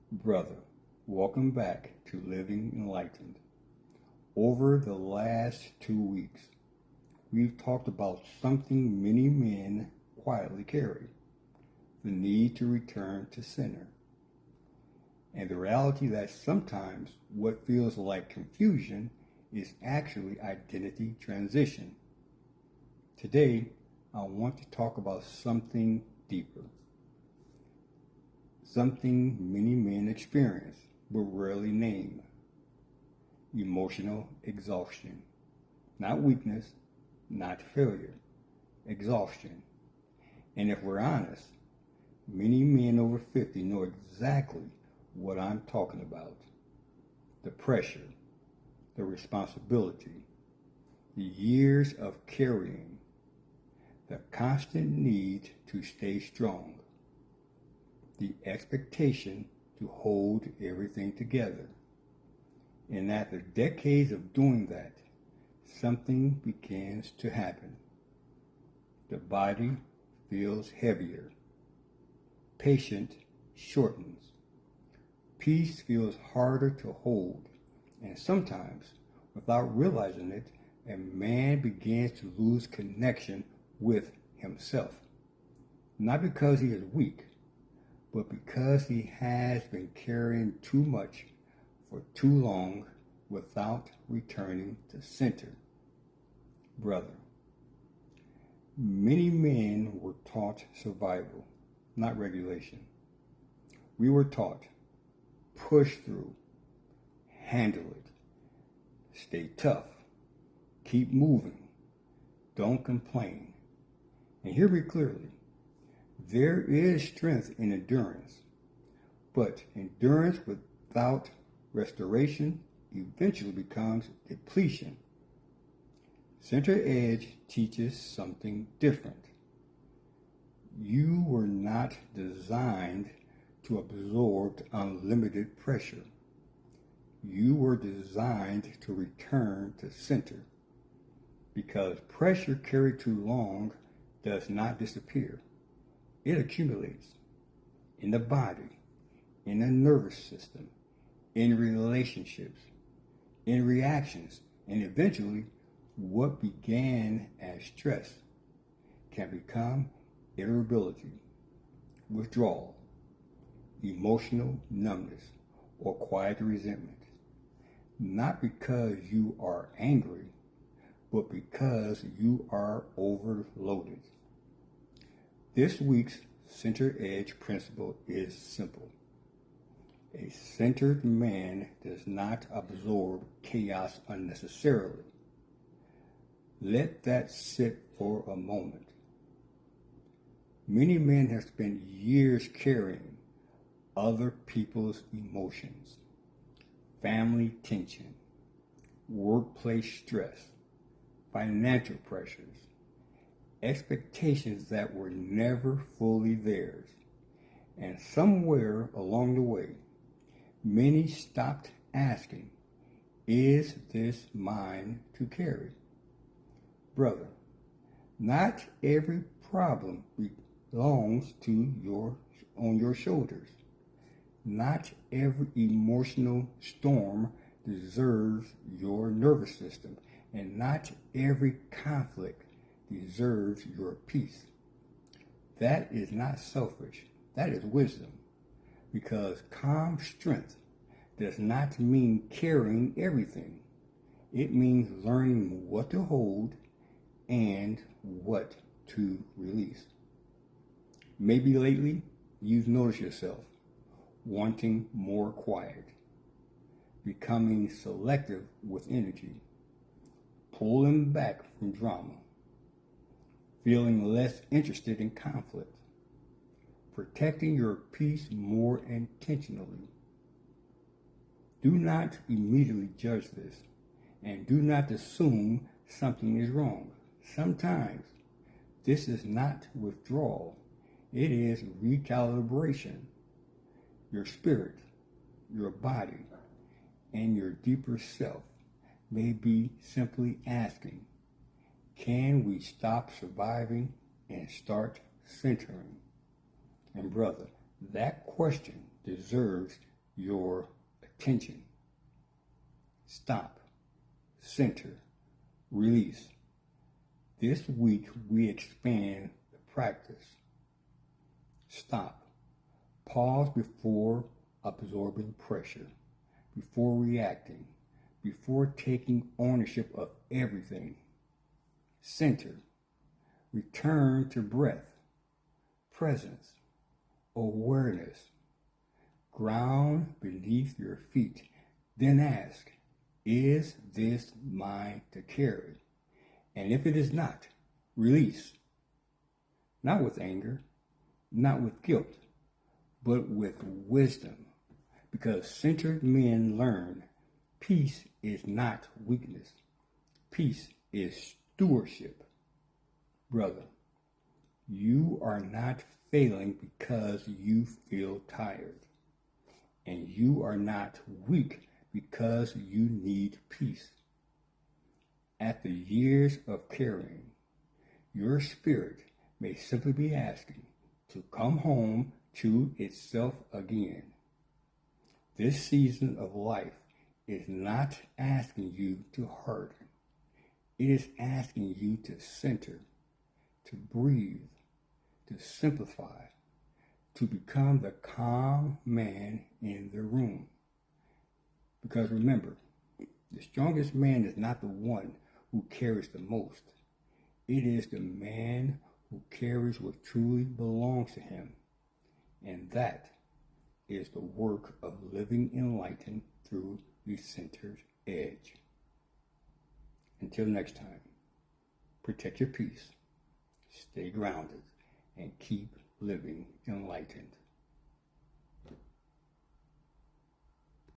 Brother, welcome back to Living Enlightened. Over the last 2 weeks, we've talked about something many men quietly carry, the need to return to center, and the reality that sometimes what feels like confusion is actually identity transition. Today, I want to talk about something deeper. Something many men experience but rarely name. Emotional exhaustion. Not weakness, not failure. Exhaustion. And if we're honest, many men over 50 know exactly what I'm talking about. The pressure, the responsibility, the years of carrying, the constant need to stay strong, the expectation to hold everything together. And after decades of doing that, something begins to happen. The body feels heavier. Patience shortens. Peace feels harder to hold. And sometimes, without realizing it, a man begins to lose connection with himself. Not because he is weak, but because he has been carrying too much for too long without returning to center. Brother, many men were taught survival, not regulation. We were taught push through, handle it, stay tough, keep moving, don't complain. And hear me clearly. There is strength in endurance, but endurance without restoration eventually becomes depletion. Center Edge teaches something different. You were not designed to absorb unlimited pressure. You were designed to return to center, because pressure carried too long does not disappear. It accumulates in the body, in the nervous system, in relationships, in reactions, and eventually what began as stress can become irritability, withdrawal, emotional numbness, or quiet resentment. Not because you are angry, but because you are overloaded. This week's Center Edge principle is simple. A centered man does not absorb chaos unnecessarily. Let that sit for a moment. Many men have spent years carrying other people's emotions, family tension, workplace stress, financial pressures, expectations that were never fully theirs. And somewhere along the way, many stopped asking, is this mine to carry? Brother, not every problem belongs on your shoulders. Not every emotional storm deserves your nervous system, and not every conflict deserves your peace. That is not selfish. That is wisdom. Because calm strength does not mean carrying everything. It means learning what to hold and what to release. Maybe lately you've noticed yourself wanting more quiet, becoming selective with energy, pulling back from drama, feeling less interested in conflict, protecting your peace more intentionally. Do not immediately judge this, and do not assume something is wrong. Sometimes this is not withdrawal, it is recalibration. Your spirit, your body, and your deeper self may be simply asking, can we stop surviving and start centering? And brother, that question deserves your attention. Stop, center, release. This week we expand the practice. Stop. Pause before absorbing pressure, before reacting, before taking ownership of everything. Center. Return to breath, presence, awareness. Ground beneath your feet. Then ask, is this mine to carry? And if it is not, release. Not with anger, not with guilt, but with wisdom. Because centered men learn peace is not weakness. Peace is stewardship. Brother, you are not failing because you feel tired. And you are not weak because you need peace. After years of carrying, your spirit may simply be asking to come home to itself again. This season of life is not asking you to harden. It is asking you to center, to breathe, to simplify, to become the calm man in the room. Because remember, the strongest man is not the one who carries the most. It is the man who carries what truly belongs to him. And that is the work of living enlightened through the centered edge. Until next time, protect your peace, stay grounded, and keep living enlightened.